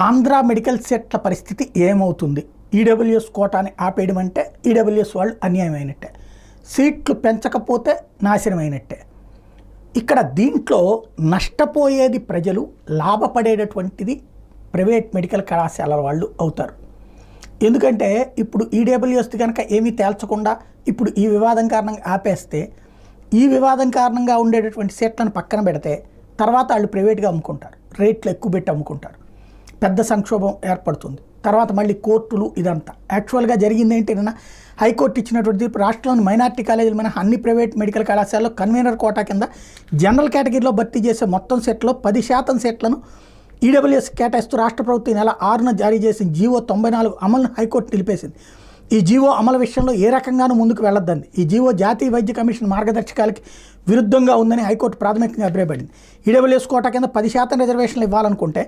Andhra medical సీట్ల పరిస్థితి ఏమవుతుంది? ఈడబ్ల్యూఎస్ కోటాని ఆపేయడం అంటే ఈడబ్ల్యూఎస్ వాళ్ళు అన్యాయమైనట్టే, సీట్లు పెంచకపోతే నాశనమైనట్టే. ఇక్కడ దీంట్లో నష్టపోయేది ప్రజలు, లాభపడేటటువంటిది ప్రైవేట్ మెడికల్ కళాశాలల వాళ్ళు అవుతారు. ఎందుకంటే ఇప్పుడు ఈడబ్ల్యూఎస్ కనుక ఏమీ తేల్చకుండా ఇప్పుడు ఈ వివాదం కారణంగా ఆపేస్తే, ఈ వివాదం కారణంగా ఉండేటటువంటి సీట్లను పక్కన పెడితే తర్వాత వాళ్ళు ప్రైవేట్గా అమ్ముకుంటారు, రేట్లు ఎక్కువ పెట్టి అమ్ముకుంటారు, పెద్ద సంక్షోభం ఏర్పడుతుంది. తర్వాత మళ్ళీ కోర్టులు ఇదంతా. యాక్చువల్గా జరిగింది ఏంటంటే హైకోర్టు ఇచ్చినటువంటి తీర్పు, రాష్ట్రంలోని మైనార్టీ కాలేజీలు మినహా అన్ని ప్రైవేట్ మెడికల్ కళాశాలలో కన్వీనర్ కోటా కింద జనరల్ కేటగిరీలో భర్తీ చేసే మొత్తం సీట్లలో 10% సీట్లను ఈడబ్ల్యూఎస్ కేటాయిస్తూ రాష్ట్ర ప్రభుత్వం ఈ నెల 6న జారీ చేసిన జీవో 94 అమలును హైకోర్టు నిలిపేసింది. ఈ జీవో అమలు విషయంలో ఏ రకంగానూ ముందుకు వెళ్ళొద్దంది. ఈ జీవో జాతీయ వైద్య కమిషన్ మార్గదర్శకాలకి విరుద్ధంగా ఉందని హైకోర్టు ప్రాథమికంగా అభిప్రాయపడింది. ఈడబ్ల్యూఎస్ కోటా కింద 10% రిజర్వేషన్లు ఇవ్వాలనుకుంటే